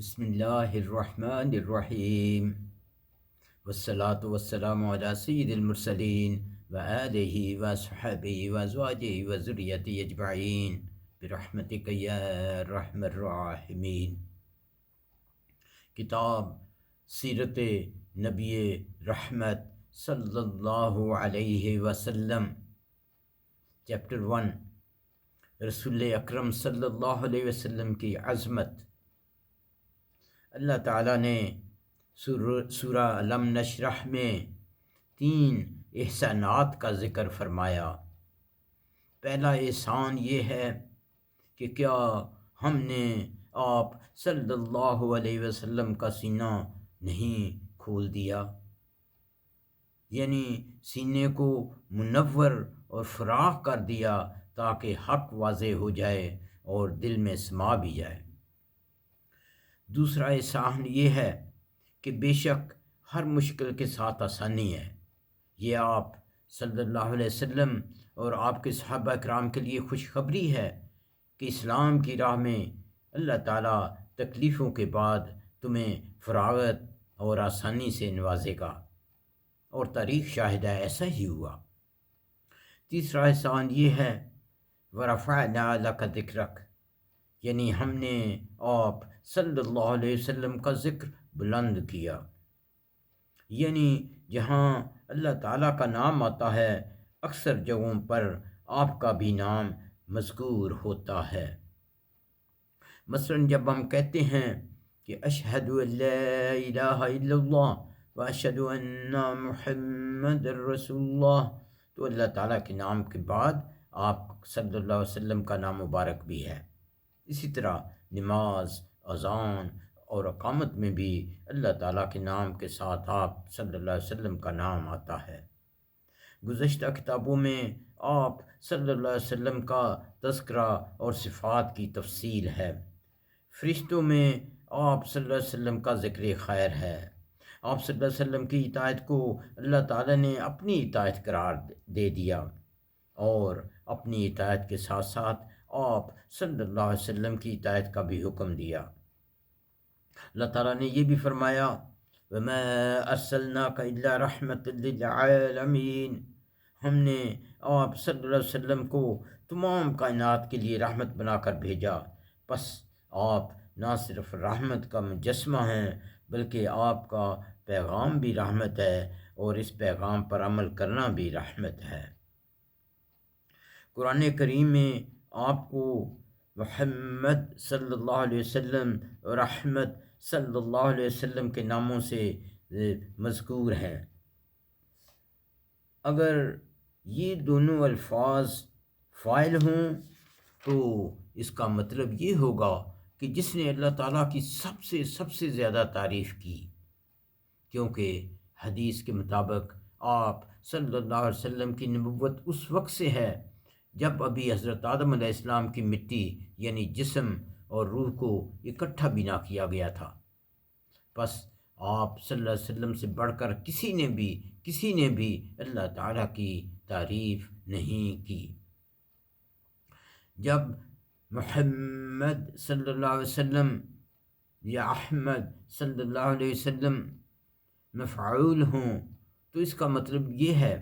بسم اللہ الرحمن الرحیم والصلاة والسلام علی سید المرسلین وآلہ وصحبہ وازواجہ وذریتہ اجمعین برحمتک یا ارحم الراحمین۔ کتاب سیرت نبی رحمت صلی اللہ علیہ وسلم، چیپٹر 1، رسول اکرم صلی اللہ علیہ وسلم کی عظمت۔ اللہ تعالیٰ نے سورہ علم نشرح میں 3 احسانات کا ذکر فرمایا۔ پہلا احسان یہ ہے کہ کیا ہم نے آپ صلی اللہ علیہ وسلم کا سینہ نہیں کھول دیا، یعنی سینے کو منور اور فراخ کر دیا تاکہ حق واضح ہو جائے اور دل میں سما بھی جائے۔ دوسرا احسان یہ ہے کہ بے شک ہر مشکل کے ساتھ آسانی ہے۔ یہ آپ صلی اللہ علیہ وسلم اور آپ کے صحابہ کرام کے لیے خوشخبری ہے کہ اسلام کی راہ میں اللہ تعالیٰ تکلیفوں کے بعد تمہیں فراغت اور آسانی سے نوازے گا، اور تاریخ شاہد ہے ایسا ہی ہوا۔ تیسرا احسان یہ ہے وَرَفَعْنَا لَكَ ذِكْرَكَ، یعنی ہم نے آپ صلی اللہ علیہ وسلم کا ذکر بلند کیا، یعنی جہاں اللہ تعالیٰ کا نام آتا ہے اکثر جگہوں پر آپ کا بھی نام مذکور ہوتا ہے۔ مثلا جب ہم کہتے ہیں کہ اشہد ان لا الہ الا اللہ و اشہد ان محمد رسول اللہ، تو اللہ تعالیٰ کے نام کے بعد آپ صلی اللہ علیہ وسلم کا نام مبارک بھی ہے۔ اسی طرح نماز، اذان اور اقامت میں بھی اللہ تعالیٰ کے نام کے ساتھ آپ صلی اللہ علیہ وسلم کا نام آتا ہے۔ گزشتہ کتابوں میں آپ صلی اللہ علیہ وسلم کا تذکرہ اور صفات کی تفصیل ہے۔ فرشتوں میں آپ صلی اللہ علیہ وسلم کا ذکر خیر ہے۔ آپ صلی اللہ علیہ وسلم کی اطاعت کو اللہ تعالیٰ نے اپنی اطاعت قرار دے دیا، اور اپنی اطاعت کے ساتھ ساتھ آپ صلی اللہ علیہ وسلم کی اطاعت کا بھی حکم دیا۔ اللہ تعالیٰ نے یہ بھی فرمایا وَمَا أَرْسَلْنَاكَ إِلَّا رَحْمَةً لِلْعَالَمِينَ، ہم نے آپ صلی اللہ علیہ وسلم کو تمام کائنات کے لیے رحمت بنا کر بھیجا، پس آپ نہ صرف رحمت کا مجسمہ ہیں بلکہ آپ کا پیغام بھی رحمت ہے، اور اس پیغام پر عمل کرنا بھی رحمت ہے۔ قرآن کریم میں آپ کو محمد صلی اللہ علیہ وسلم اور رحمت صلی اللہ علیہ وسلم کے ناموں سے مذکور ہیں۔ اگر یہ دونوں الفاظ فاعل ہوں تو اس کا مطلب یہ ہوگا کہ جس نے اللہ تعالیٰ کی سب سے زیادہ تعریف کی، کیونکہ حدیث کے مطابق آپ صلی اللہ علیہ وسلم کی نبوت اس وقت سے ہے جب ابھی حضرت آدم علیہ السلام کی مٹی یعنی جسم اور روح کو اکٹھا بھی نہ کیا گیا تھا۔ پس آپ صلی اللہ علیہ وسلم سے بڑھ کر کسی نے بھی اللہ تعالیٰ کی تعریف نہیں کی۔ جب محمد صلی اللہ علیہ وسلم یا احمد صلی اللہ علیہ وسلم مفعول ہوں تو اس کا مطلب یہ ہے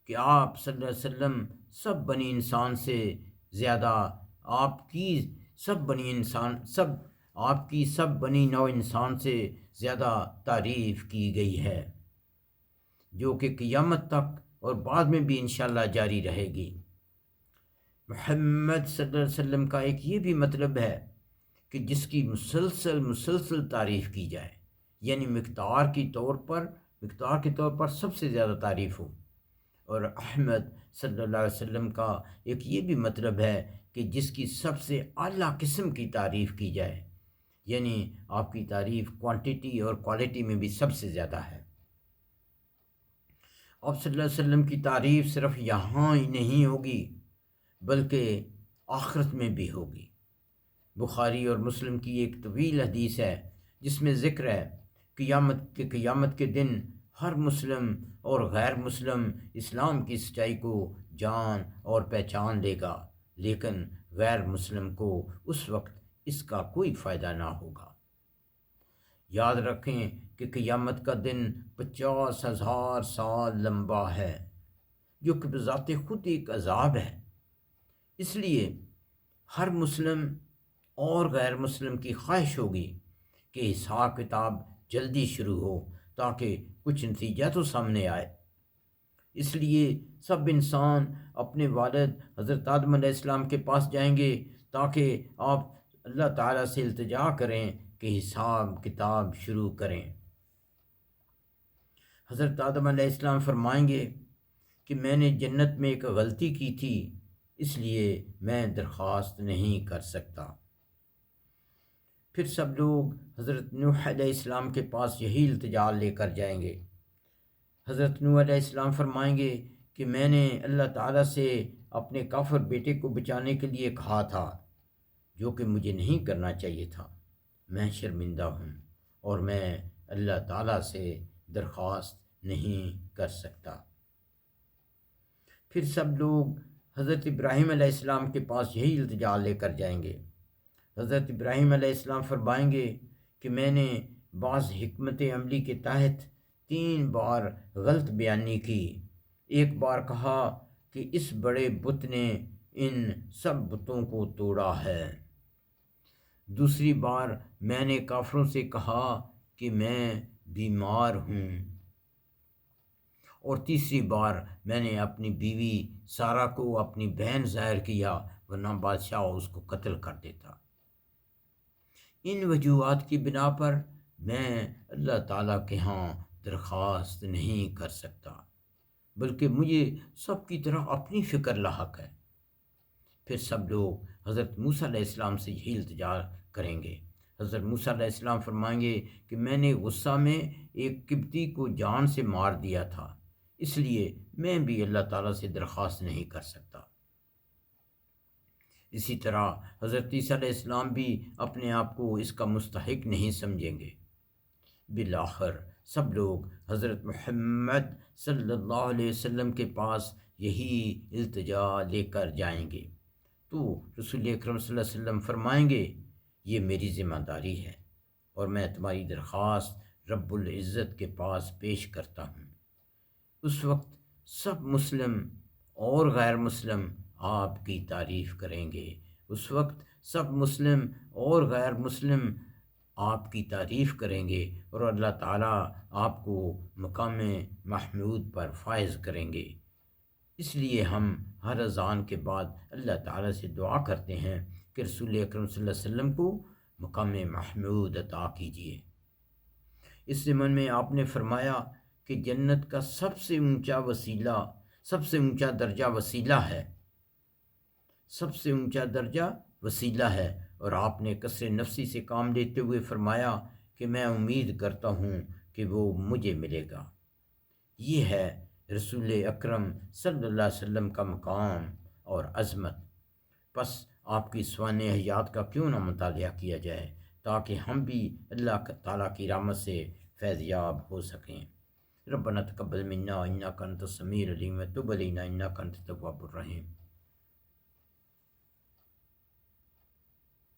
کہ آپ صلی اللہ علیہ وسلم سب بنی انسان سے زیادہ آپ کی سب بنی نوع انسان سے زیادہ تعریف کی گئی ہے، جو کہ قیامت تک اور بعد میں بھی انشاءاللہ جاری رہے گی۔ محمد صلی اللہ علیہ وسلم کا ایک یہ بھی مطلب ہے کہ جس کی مسلسل تعریف کی جائے، یعنی مقدار کے طور پر سب سے زیادہ تعریف ہو۔ اور احمد صلی اللہ علیہ وسلم کا ایک یہ بھی مطلب ہے کہ جس کی سب سے اعلیٰ قسم کی تعریف کی جائے، یعنی آپ کی تعریف کوانٹیٹی اور کوالٹی میں بھی سب سے زیادہ ہے۔ آپ صلی اللہ علیہ وسلم کی تعریف صرف یہاں ہی نہیں ہوگی بلکہ آخرت میں بھی ہوگی۔ بخاری اور مسلم کی ایک طویل حدیث ہے جس میں ذکر ہے قیامت کے دن ہر مسلم اور غیر مسلم اسلام کی سچائی کو جان اور پہچان لے گا، لیکن غیر مسلم کو اس وقت اس کا کوئی فائدہ نہ ہوگا۔ یاد رکھیں کہ قیامت کا دن 50,000 سال لمبا ہے، جو کہ بذات خود ایک عذاب ہے۔ اس لیے ہر مسلم اور غیر مسلم کی خواہش ہوگی کہ حساب کتاب جلدی شروع ہو تاکہ کچھ نتیجہ تو سامنے آئے۔ اس لیے سب انسان اپنے والد حضرت آدم علیہ السلام کے پاس جائیں گے تاکہ آپ اللہ تعالیٰ سے التجا کریں کہ حساب کتاب شروع کریں۔ حضرت آدم علیہ السلام فرمائیں گے کہ میں نے جنت میں ایک غلطی کی تھی، اس لیے میں درخواست نہیں کر سکتا۔ پھر سب لوگ حضرت نوح علیہ السلام کے پاس یہی التجا لے کر جائیں گے۔ حضرت نوح علیہ السلام فرمائیں گے کہ میں نے اللہ تعالیٰ سے اپنے کافر بیٹے کو بچانے کے لیے کہا تھا، جو کہ مجھے نہیں کرنا چاہیے تھا۔ میں شرمندہ ہوں اور میں اللہ تعالیٰ سے درخواست نہیں کر سکتا۔ پھر سب لوگ حضرت ابراہیم علیہ السلام کے پاس یہی التجا لے کر جائیں گے۔ حضرت ابراہیم علیہ السلام فرمائیں گے کہ میں نے بعض حکمت عملی کے تحت 3 بار غلط بیانی کی۔ ایک بار کہا کہ اس بڑے بت نے ان سب بتوں کو توڑا ہے۔ دوسری بار میں نے کافروں سے کہا کہ میں بیمار ہوں۔ اور تیسری بار میں نے اپنی بیوی سارہ کو اپنی بہن ظاہر کیا، ورنہ بادشاہ اس کو قتل کر دیتا۔ ان وجوہات کی بنا پر میں اللہ تعالیٰ کے ہاں درخواست نہیں کر سکتا، بلکہ مجھے سب کی طرح اپنی فکر لاحق ہے۔ پھر سب لوگ حضرت موسیٰ علیہ السلام سے یہی التجا کریں گے۔ حضرت موسیٰ علیہ السلام فرمائیں گے کہ میں نے غصہ میں ایک قبطی کو جان سے مار دیا تھا، اس لیے میں بھی اللہ تعالیٰ سے درخواست نہیں کر سکتا۔ اسی طرح حضرت عیسیٰ علیہ السلام بھی اپنے آپ کو اس کا مستحق نہیں سمجھیں گے۔ بالآخر سب لوگ حضرت محمد صلی اللہ علیہ وسلم کے پاس یہی التجا لے کر جائیں گے، تو رسول اکرم صلی اللہ علیہ وسلم فرمائیں گے یہ میری ذمہ داری ہے اور میں تمہاری درخواست رب العزت کے پاس پیش کرتا ہوں۔ اس وقت سب مسلم اور غیر مسلم آپ کی تعریف کریں گے۔ اس وقت سب مسلم اور غیر مسلم آپ کی تعریف کریں گے اور اللہ تعالیٰ آپ کو مقام محمود پر فائز کریں گے۔ اس لیے ہم ہر اذان کے بعد اللہ تعالیٰ سے دعا کرتے ہیں کہ رسول اکرم صلی اللہ علیہ وسلم کو مقام محمود عطا کیجیے۔ اس ضمن میں آپ نے فرمایا کہ جنت کا سب سے اونچا وسیلہ، سب سے اونچا درجہ وسیلہ ہے، سب سے اونچا درجہ وسیلہ ہے، اور آپ نے کثر نفسی سے کام لیتے ہوئے فرمایا کہ میں امید کرتا ہوں کہ وہ مجھے ملے گا۔ یہ ہے رسول اکرم صلی اللہ علیہ وسلم کا مقام اور عظمت۔ پس آپ کی سوانح حیات کا کیوں نہ مطالعہ کیا جائے تاکہ ہم بھی اللہ تعالیٰ کی رحمت سے فیض یاب ہو سکیں۔ ربنا تقبل منا انک انت السمیع العلیم وتب علینا انک انت التواب الرحیم۔